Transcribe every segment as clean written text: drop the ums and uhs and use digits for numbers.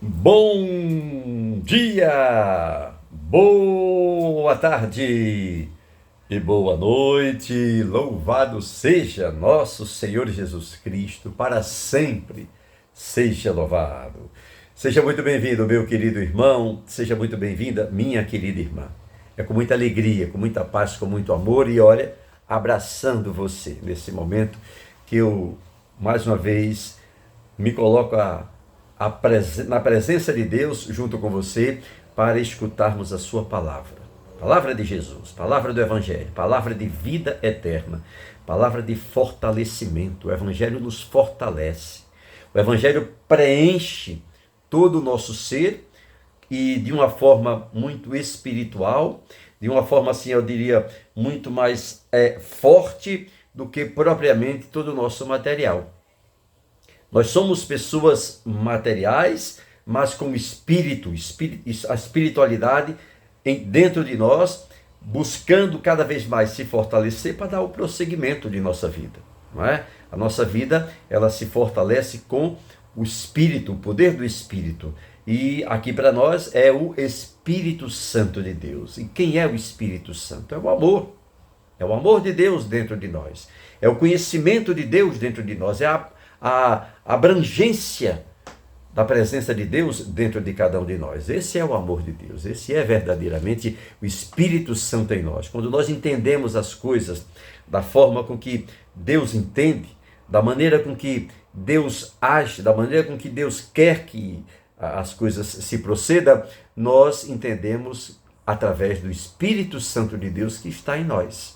Bom dia, boa tarde e boa noite. Louvado seja nosso Senhor Jesus Cristo, para sempre seja louvado. Seja muito bem-vindo, meu querido irmão, seja muito bem-vinda, minha querida irmã. É com muita alegria, com muita paz, com muito amor e olha, abraçando você nesse momento que eu, mais uma vez, me coloco na presença de Deus junto com você para escutarmos a sua palavra. Palavra de Jesus, palavra do Evangelho, palavra de vida eterna, palavra de fortalecimento. O Evangelho nos fortalece. O Evangelho preenche todo o nosso ser e de uma forma muito espiritual, de uma forma assim eu diria muito mais forte do que propriamente todo o nosso material. Nós somos pessoas materiais, mas com espírito, a espiritualidade dentro de nós, buscando cada vez mais se fortalecer para dar o prosseguimento de nossa vida, não é? A nossa vida, ela se fortalece com o Espírito, o poder do Espírito. E aqui para nós é o Espírito Santo de Deus. E quem é o Espírito Santo? É o amor. É o amor de Deus dentro de nós. É o conhecimento de Deus dentro de nós. É a abrangência da presença de Deus dentro de cada um de nós. Esse é o amor de Deus. Esse é verdadeiramente o Espírito Santo em nós. Quando nós entendemos as coisas da forma com que Deus entende, da maneira com que Deus age, da maneira com que Deus quer que as coisas se procedam, nós entendemos através do Espírito Santo de Deus que está em nós.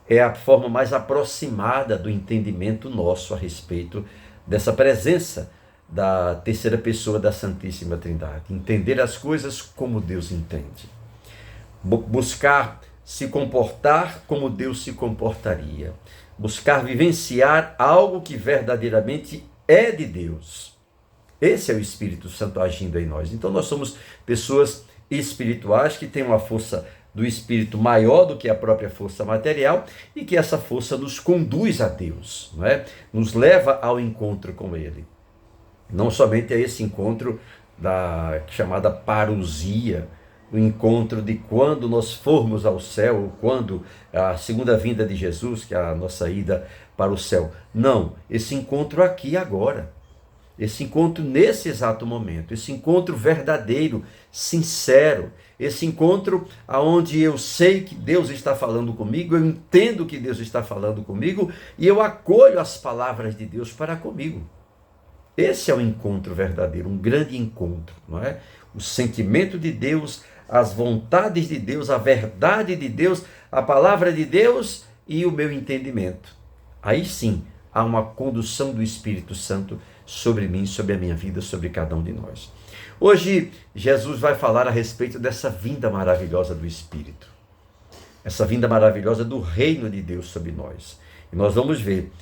É a forma mais aproximada do entendimento nosso a respeito dessa presença da terceira pessoa da Santíssima Trindade. Entender as coisas como Deus entende. Buscar se comportar como Deus se comportaria. Buscar vivenciar algo que verdadeiramente é de Deus. Esse é o Espírito Santo agindo em nós. Então nós somos pessoas espirituais que têm uma força do Espírito maior do que a própria força material e que essa força nos conduz a Deus, não é? Nos leva ao encontro com Ele. Não somente a esse encontro da chamada parousia, o encontro de quando nós formos ao céu, ou quando a segunda vinda de Jesus, que é a nossa ida para o céu. Não, esse encontro aqui e agora. Esse encontro nesse exato momento, esse encontro verdadeiro, sincero, esse encontro onde eu sei que Deus está falando comigo, eu entendo que Deus está falando comigo e eu acolho as palavras de Deus para comigo. Esse é o encontro verdadeiro, um grande encontro, não é? O sentimento de Deus, as vontades de Deus, a verdade de Deus, a palavra de Deus e o meu entendimento. Aí sim, há uma condução do Espírito Santo sobre mim, sobre a minha vida, sobre cada um de nós. Hoje, Jesus vai falar a respeito dessa vinda maravilhosa do Espírito. Essa vinda maravilhosa do reino de Deus sobre nós. E nós vamos ver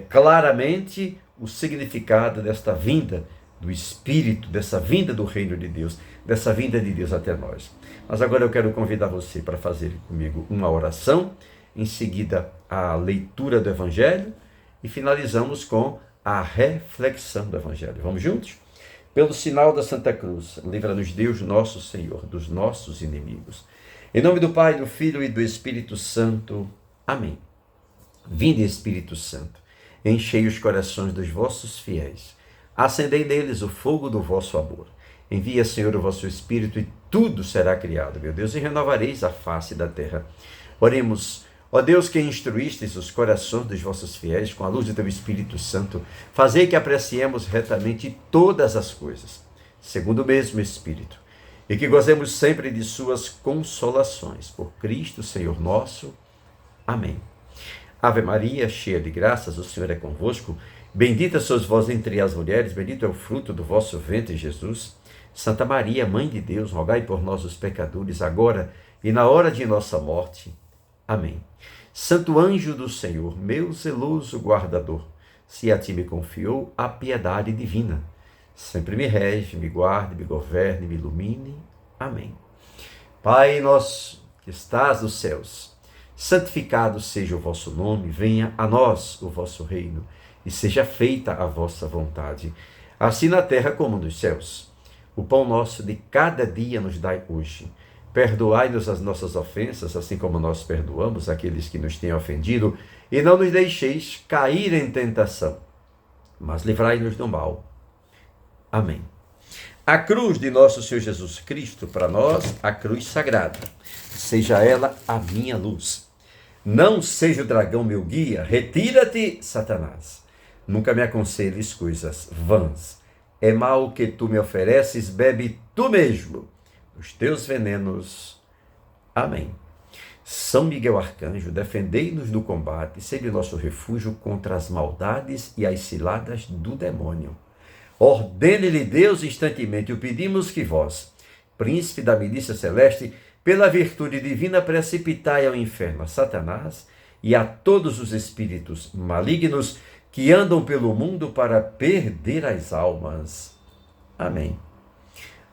claramente o significado desta vinda do Espírito, dessa vinda do reino de Deus, dessa vinda de Deus até nós. Mas agora eu quero convidar você para fazer comigo uma oração, em seguida a leitura do Evangelho e finalizamos com a reflexão do Evangelho. Vamos juntos? Pelo sinal da Santa Cruz, livra-nos Deus nosso Senhor dos nossos inimigos. Em nome do Pai, do Filho e do Espírito Santo. Amém. Vinde, Espírito Santo, enchei os corações dos vossos fiéis. Acendei neles o fogo do vosso amor. Envia, Senhor, o vosso Espírito e tudo será criado, meu Deus, e renovareis a face da terra. Oremos. Ó Deus, que instruístes os corações dos vossos fiéis com a luz do teu Espírito Santo, fazei que apreciemos retamente todas as coisas, segundo o mesmo Espírito, e que gozemos sempre de suas consolações. Por Cristo, Senhor nosso. Amém. Ave Maria, cheia de graças, o Senhor é convosco. Bendita sois vós entre as mulheres, bendito é o fruto do vosso ventre, Jesus. Santa Maria, Mãe de Deus, rogai por nós, os pecadores, agora e na hora de nossa morte. Amém. Santo anjo do Senhor, meu zeloso guardador, se a ti me confiou a piedade divina, sempre me rege, me guarde, me governe, me ilumine. Amém. Pai nosso que estás nos céus, santificado seja o vosso nome, venha a nós o vosso reino, e seja feita a vossa vontade, assim na terra como nos céus. O pão nosso de cada dia nos dai hoje. Perdoai-nos as nossas ofensas, assim como nós perdoamos aqueles que nos têm ofendido, e não nos deixeis cair em tentação, mas livrai-nos do mal. Amém. A cruz de nosso Senhor Jesus Cristo, para nós, a cruz sagrada, seja ela a minha luz. Não seja o dragão meu guia, retira-te, Satanás. Nunca me aconselhes coisas vãs. É mal que tu me ofereces, bebe tu mesmo os teus venenos. Amém. São Miguel Arcanjo, defendei-nos no combate, sede nosso refúgio contra as maldades e as ciladas do demônio. Ordene-lhe Deus instantemente, o pedimos que vós, príncipe da milícia celeste, pela virtude divina, precipitai ao inferno a Satanás e a todos os espíritos malignos que andam pelo mundo para perder as almas. Amém.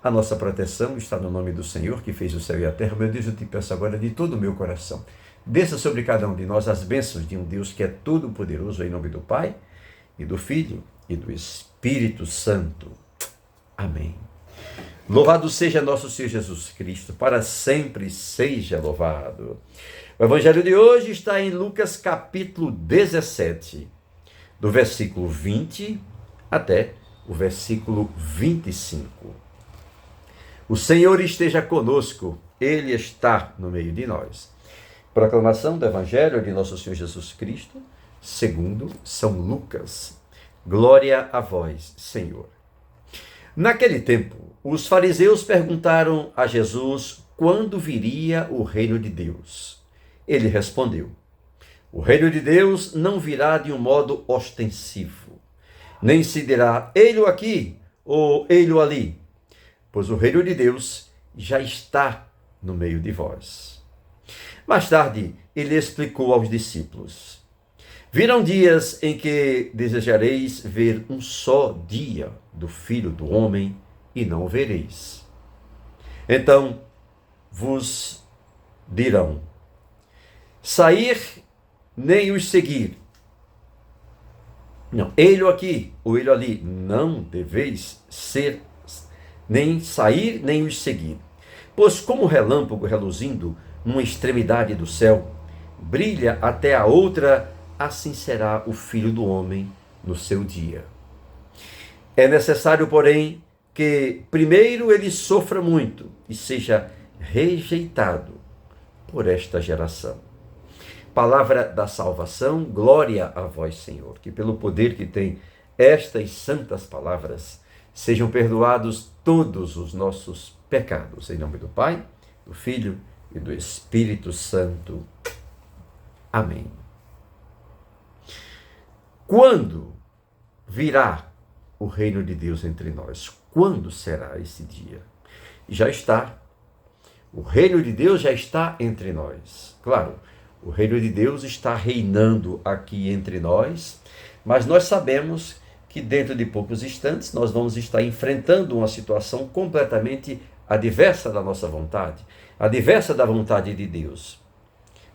A nossa proteção está no nome do Senhor, que fez o céu e a terra. Meu Deus, eu te peço agora de todo o meu coração. Desça sobre cada um de nós as bênçãos de um Deus que é todo-poderoso, em nome do Pai, e do Filho, e do Espírito Santo. Amém. Louvado seja nosso Senhor Jesus Cristo, para sempre seja louvado. O evangelho de hoje está em Lucas capítulo 17, do versículo 20 até o versículo 25. O Senhor esteja conosco, Ele está no meio de nós. Proclamação do Evangelho de nosso Senhor Jesus Cristo, segundo São Lucas. Glória a vós, Senhor. Naquele tempo, os fariseus perguntaram a Jesus quando viria o reino de Deus. Ele respondeu: o reino de Deus não virá de um modo ostensivo, nem se dirá ei-lo aqui ou ei-lo ali, pois o reino de Deus já está no meio de vós. Mais tarde, ele explicou aos discípulos: virão dias em que desejareis ver um só dia do Filho do Homem e não o vereis. Então vos dirão: sair nem os seguir. Não, ele aqui ou ele ali, não deveis ser, nem sair nem os seguir. Pois como relâmpago reluzindo numa extremidade do céu, brilha até a outra, assim será o Filho do Homem no seu dia. É necessário, porém, que primeiro ele sofra muito e seja rejeitado por esta geração. Palavra da salvação, glória a vós, Senhor, que pelo poder que tem estas santas palavras, sejam perdoados todos os nossos pecados. Em nome do Pai, do Filho e do Espírito Santo. Amém. Quando virá o reino de Deus entre nós? Quando será esse dia? Já está. O reino de Deus já está entre nós. Claro, o reino de Deus está reinando aqui entre nós, mas nós sabemos que dentro de poucos instantes nós vamos estar enfrentando uma situação completamente adversa da nossa vontade, adversa da vontade de Deus.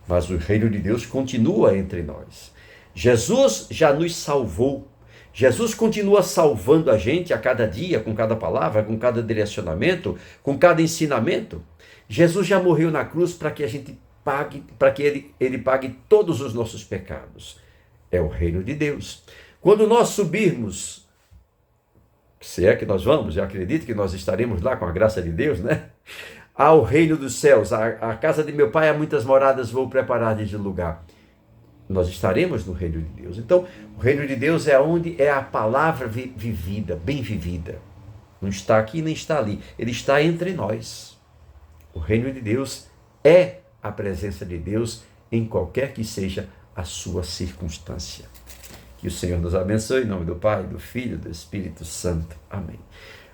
Mas o reino de Deus continua entre nós. Jesus já nos salvou. Jesus continua salvando a gente a cada dia, com cada palavra, com cada direcionamento, com cada ensinamento. Jesus já morreu na cruz para que a gente pague, para que ele pague todos os nossos pecados. É o reino de Deus. Quando nós subirmos, se é que nós vamos, eu acredito que nós estaremos lá com a graça de Deus, né? Ao reino dos céus, a casa de meu pai há muitas moradas, vou preparar de lugar. Nós estaremos no reino de Deus. Então, o reino de Deus é onde é a palavra vivida, bem vivida. Não está aqui nem está ali. Ele está entre nós. O reino de Deus é a presença de Deus em qualquer que seja a sua circunstância. Que o Senhor nos abençoe, em nome do Pai, do Filho e do Espírito Santo. Amém.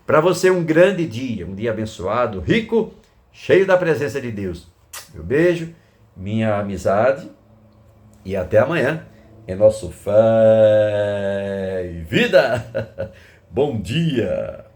Para você um grande dia, um dia abençoado, rico, cheio da presença de Deus. Meu beijo, minha amizade e até amanhã em nosso Fé e Vida. Bom dia!